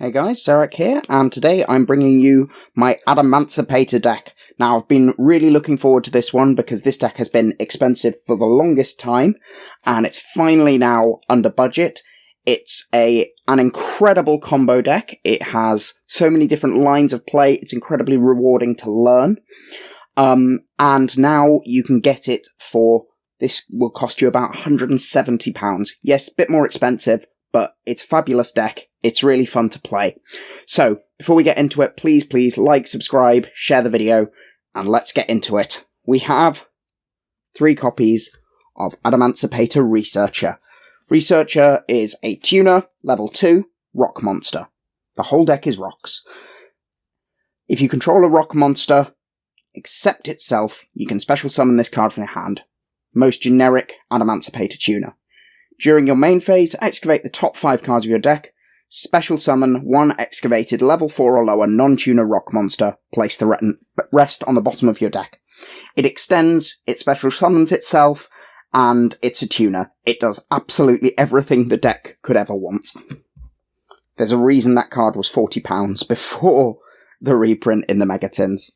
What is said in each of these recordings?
Hey guys, Zarek here, and today I'm bringing you my Adamancipator deck. Now, I've been really looking forward to this one because this deck has been expensive for the longest time, and it's finally now under budget. It's an incredible combo deck. It has so many different lines of play. It's incredibly rewarding to learn. And now you can get it for, this will cost you about £170. Yes, a bit more expensive, but it's a fabulous deck. It's really fun to play. So, before we get into it, please like, subscribe, share the video, and let's get into it. We have 3 copies of Adamancipator Researcher. Researcher is a tuner, level 2, rock monster. The whole deck is rocks. If you control a rock monster, except itself, you can special summon this card from your hand. Most generic Adamancipator tuner. During your main phase, excavate the top 5 cards of your deck, special summon 1 excavated level 4 or lower non-tuner rock monster, place the rest on the bottom of your deck. It extends, it special summons itself, and it's a tuner. It does absolutely everything the deck could ever want. There's a reason that card was £40 before the reprint in the Megatins.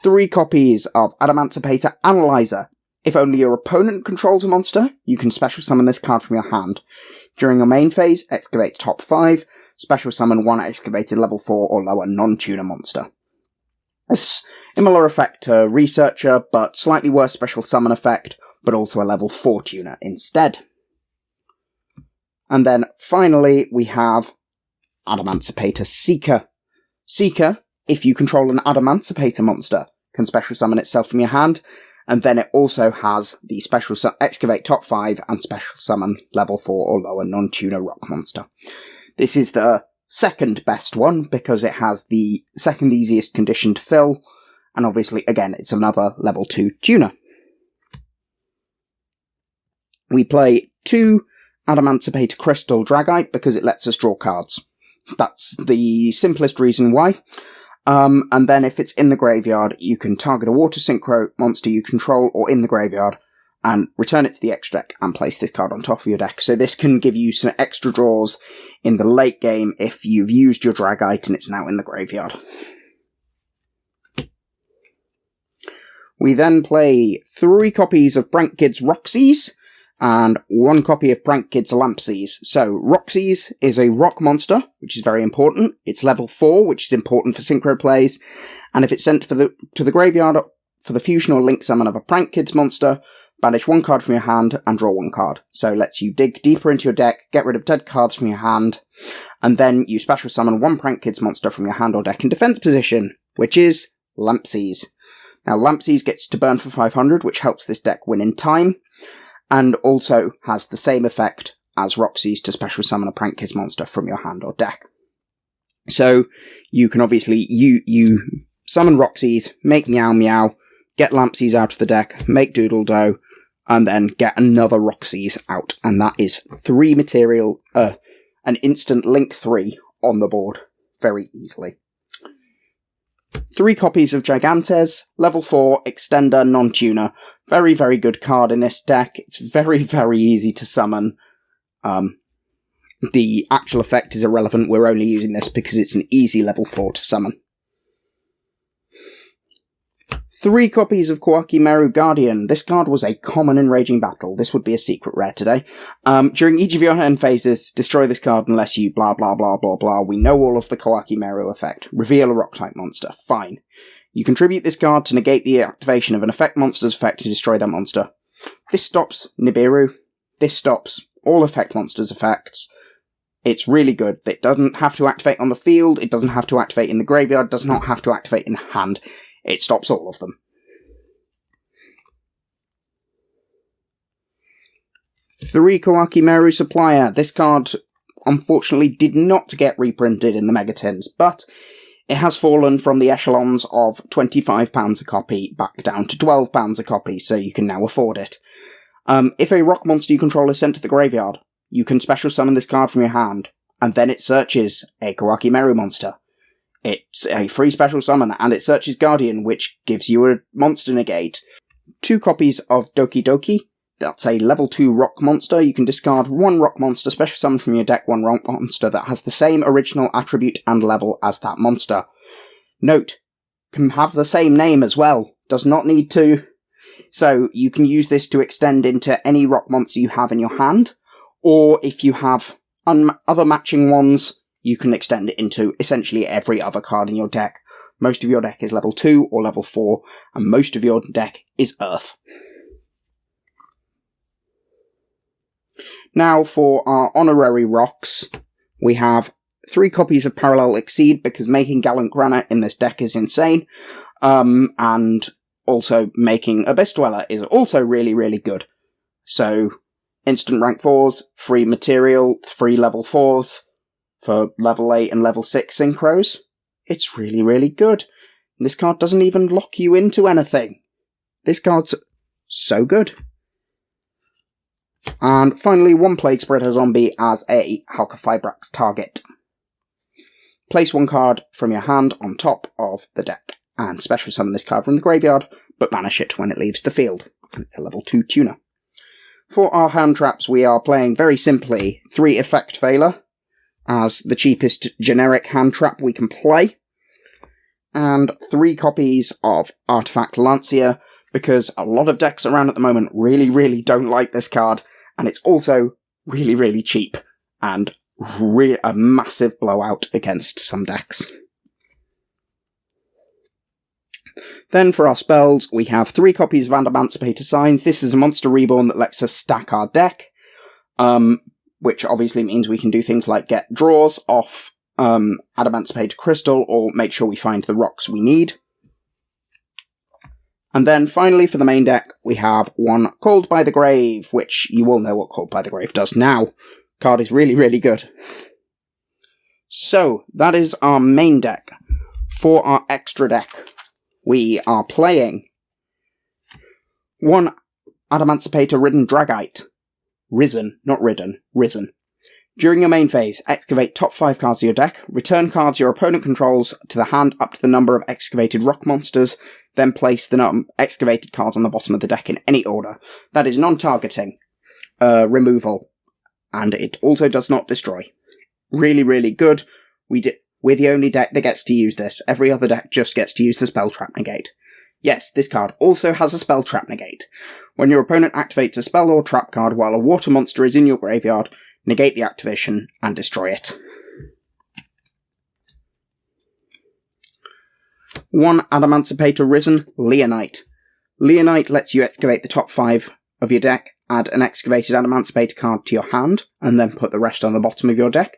3 copies of Adamancipator Analyzer. If only your opponent controls a monster, you can special summon this card from your hand. During your main phase, excavate top 5, special summon 1 excavated level 4 or lower non-tuner monster. A similar effect to Researcher, but slightly worse special summon effect, but also a level 4 tuner instead. And then finally, we have Adamancipator Seeker. Seeker, if you control an Adamancipator monster, can special summon itself from your hand, and then it also has the special excavate top 5 and special summon level 4 or lower non-tuner rock monster. This is the second best one because it has the second easiest condition to fill, and obviously, again, it's another level 2 tuner. We play 2 Adamancipator Crystal Dragite because it lets us draw cards. That's the simplest reason why. And then if it's in the graveyard, you can target a water synchro monster you control or in the graveyard and return it to the extra deck and place this card on top of your deck. So this can give you some extra draws in the late game if you've used your Dragite and it's now in the graveyard. We then play 3 copies of Brankid's Roxy's and 1 copy of Brankid's Lampsies. So, Roxy's is a rock monster, which is very important. It's level 4, which is important for synchro plays. And if it's sent to the graveyard for the fusion or link summon of a Brankid's monster, banish 1 card from your hand and draw 1 card. So it lets you dig deeper into your deck, get rid of dead cards from your hand, and then you special summon 1 Brankid's monster from your hand or deck in defense position, which is Lampsies. Now, Lampsies gets to burn for 500, which helps this deck win in time, and also has the same effect as Roxy's to special summon a Prankkids monster from your hand or deck. So, you can obviously, you summon Roxy's, make Meow Meow, get Lampsies out of the deck, make Doodle Do, and then get another Roxy's out. And that is 3 material, an instant link 3 on the board, very easily. 3 copies of Gigantes, level 4, extender, non-tuner. Very, very good card in this deck. It's very, very easy to summon. The actual effect is irrelevant. We're only using this because it's an easy level 4 to summon. 3 copies of Halqifibrax Guardian. This card was a common in Raging Battle. This would be a secret rare today. During each of your end phases, destroy this card unless you blah blah blah blah blah. We know all of the Halqifibrax effect. Reveal a rock-type monster. Fine. You contribute this card to negate the activation of an effect monster's effect to destroy that monster. This stops Nibiru. This stops all effect monsters' effects. It's really good. It doesn't have to activate on the field. It doesn't have to activate in the graveyard. It does not have to activate in hand. It stops all of them. 3 Halqifibrax Supplier. This card, unfortunately, did not get reprinted in the Megatins, but it has fallen from the echelons of £25 a copy back down to £12 a copy, so you can now afford it. If a rock monster you control is sent to the graveyard, you can special summon this card from your hand, and then it searches a Halqifibrax monster. It's a free special summon, and it searches Guardian, which gives you a monster negate. 2 copies of Doki Doki. That's a level 2 rock monster. You can discard one rock monster, special summon from your deck one rock monster that has the same original attribute and level as that monster. Note, can have the same name as well. Does not need to. So you can use this to extend into any rock monster you have in your hand, or if you have other matching ones, you can extend it into essentially every other card in your deck. Most of your deck is level 2 or level 4, and most of your deck is Earth. Now for our honorary rocks, we have 3 copies of Parallel Exceed, because making Gallant Granite in this deck is insane, and also making Abyss Dweller is also really, really good. So, instant rank 4s, free material, 3 level 4s, for level 8 and level 6 synchros. It's really, really good. And this card doesn't even lock you into anything. This card's so good. And finally, 1 Plague Spreader Zombie as a Halqifibrax target. Place 1 card from your hand on top of the deck, and special summon this card from the graveyard, but banish it when it leaves the field. And it's a level 2 tuner. For our hand traps, we are playing very simply 3 Effect Veiler as the cheapest generic hand trap we can play, and 3 copies of Artifact Lancia, because a lot of decks around at the moment really, really don't like this card, and it's also really, really cheap, and a massive blowout against some decks. Then for our spells, we have 3 copies of Adamancipator Signs. This is a monster reborn that lets us stack our deck, which obviously means we can do things like get draws off Adamancipator Crystal, or make sure we find the rocks we need. And then finally for the main deck, we have 1 Called by the Grave, which you all know what Called by the Grave does now. Card is really, really good. So, that is our main deck. For our extra deck, we are playing 1 Adamancipator Ridden Dragite. Risen, not ridden, risen. During your main phase, excavate top 5 cards of your deck, return cards your opponent controls to the hand up to the number of excavated rock monsters, then place the excavated cards on the bottom of the deck in any order. That is non-targeting removal, and it also does not destroy. Really, really good. We're the only deck that gets to use this. Every other deck just gets to use the Spell Trap Negate. Yes, this card also has a Spell Trap Negate. When your opponent activates a spell or trap card while a water monster is in your graveyard, negate the activation and destroy it. 1 Adamancipator Risen, Leonite. Leonite lets you excavate the top 5 of your deck, add an excavated Adamancipator card to your hand, and then put the rest on the bottom of your deck.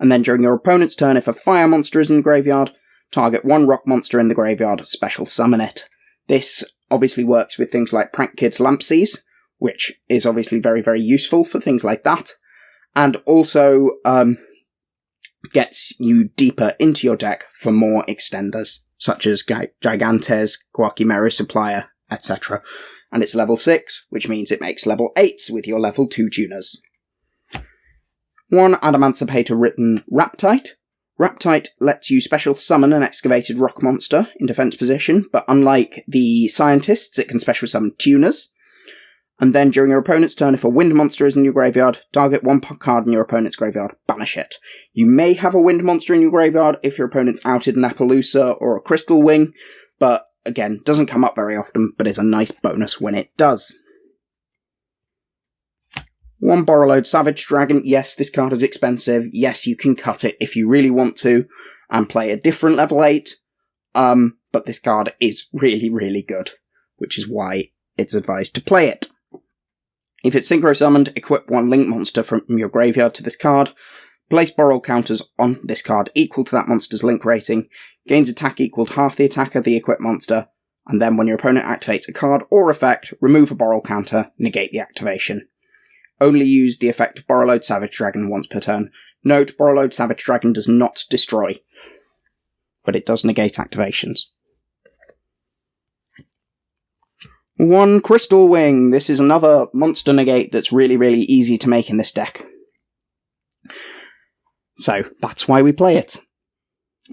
And then during your opponent's turn, if a fire monster is in the graveyard, target 1 rock monster in the graveyard, special summon it. This obviously works with things like Prank Kids Lampsies, which is obviously very, very useful for things like that. And also gets you deeper into your deck for more extenders, such as Gigantes, Guachimeru Supplier, etc. And it's level 6, which means it makes level 8s with your level 2 tuners. 1 Adamancipator Written Raptite. Raptite lets you special summon an excavated rock monster in defense position, but unlike the scientists, it can special summon tuners. And then during your opponent's turn, if a wind monster is in your graveyard, target 1 card in your opponent's graveyard, banish it. You may have a wind monster in your graveyard if your opponent's outed an Appaloosa or a Crystal Wing, but again, doesn't come up very often, but is a nice bonus when it does. 1 Borreload Savage Dragon. Yes, this card is expensive. Yes, you can cut it if you really want to, and play a different level 8. But this card is really, really good, which is why it's advised to play it. If it's synchro summoned, equip 1 Link monster from your graveyard to this card. Place borrow counters on this card equal to that monster's link rating. Gains attack equal to half the attack of the equipped monster. And then when your opponent activates a card or effect, remove a borrow counter, negate the activation. Only use the effect of Borreload Savage Dragon once per turn. Note, Borreload Savage Dragon does not destroy, but it does negate activations. 1 Crystal Wing. This is another monster negate that's really, really easy to make in this deck. So, that's why we play it.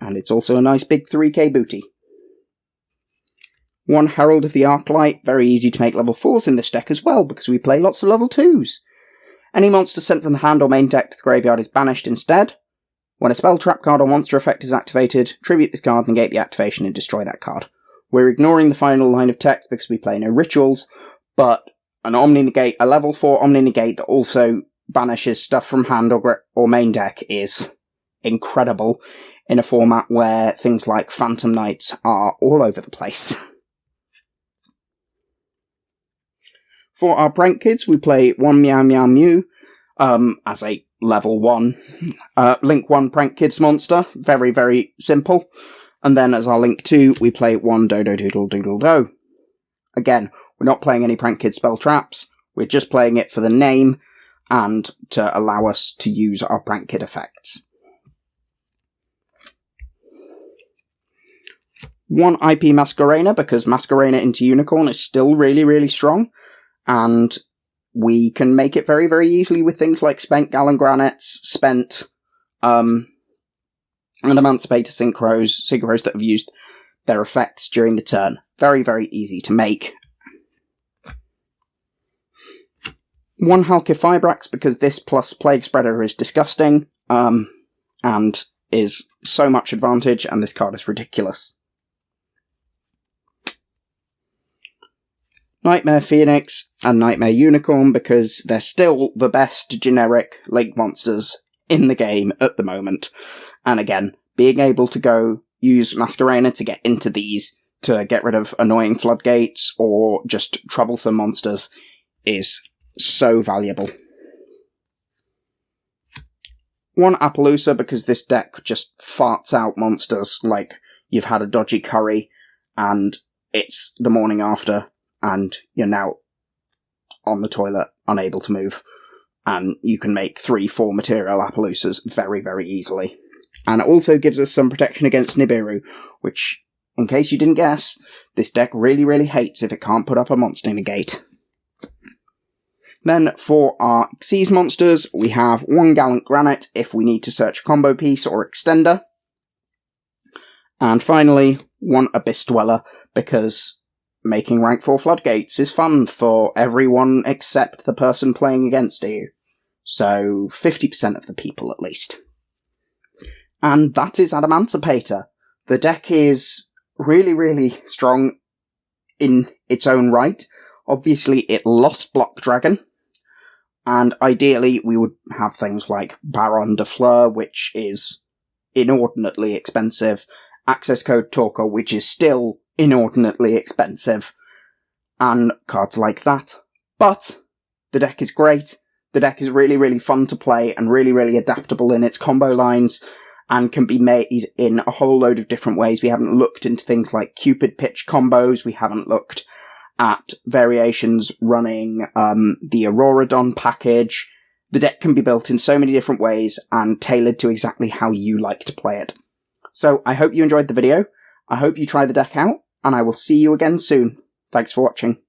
And it's also a nice big 3k booty. 1 Herald of the Arclight, very easy to make level 4s in this deck as well, because we play lots of level 2s. Any monster sent from the hand or main deck to the graveyard is banished instead. When a spell, trap card, or monster effect is activated, tribute this card, negate the activation, and destroy that card. We're ignoring the final line of text because we play no rituals, but an Omni-Negate, a level 4 Omni-Negate that also banishes stuff from hand or main deck is incredible in a format where things like Phantom Knights are all over the place. For our prank kids, we play 1 Meow Meow Mew as a level 1 Link 1 Prank Kids monster. Very, very simple. And then as our Link 2, we play 1 Dodo Doodle Doodle Do. Again, we're not playing any Prank Kid spell traps. We're just playing it for the name and to allow us to use our Prank Kid effects. 1 IP Masquerena, because Masquerena into Unicorn is still really, really strong. And we can make it very, very easily with things like Spent Gallon Granites, Spent Adamancipator Synchros that have used their effects during the turn. Very, very easy to make. 1 Halqifibrax, because this plus Plague Spreader is disgusting, and is so much advantage, and this card is ridiculous. Nightmare Phoenix and Nightmare Unicorn, because they're still the best generic Link monsters in the game at the moment. And again, being able to go use Masquerena to get into these, to get rid of annoying floodgates or just troublesome monsters, is so valuable. 1 Appaloosa, because this deck just farts out monsters like you've had a dodgy curry and it's the morning after, and you're now on the toilet, unable to move. And you can make 3-4 material Appaloosas very, very easily. And it also gives us some protection against Nibiru, which, in case you didn't guess, this deck really, really hates if it can't put up a monster negate. Then, for our Xyz monsters, we have 1 Gallant Granite if we need to search a combo piece or extender. And finally, 1 Abyss Dweller, because making rank 4 floodgates is fun for everyone except the person playing against you. So 50% of the people at least. And that is Adamancipator. The deck is really, really strong in its own right. Obviously it lost Block Dragon. And ideally we would have things like Baron de Fleur, which is inordinately expensive. Access Code Talker, which is still inordinately expensive, and cards like that. But the deck is great. The deck is really, really fun to play and really, really adaptable in its combo lines and can be made in a whole load of different ways. We haven't looked into things like Cupid Pitch combos. We haven't looked at variations running the Auroradon package. The deck can be built in so many different ways and tailored to exactly how you like to play it. So I hope you enjoyed the video. I hope you try the deck out, and I will see you again soon. Thanks for watching.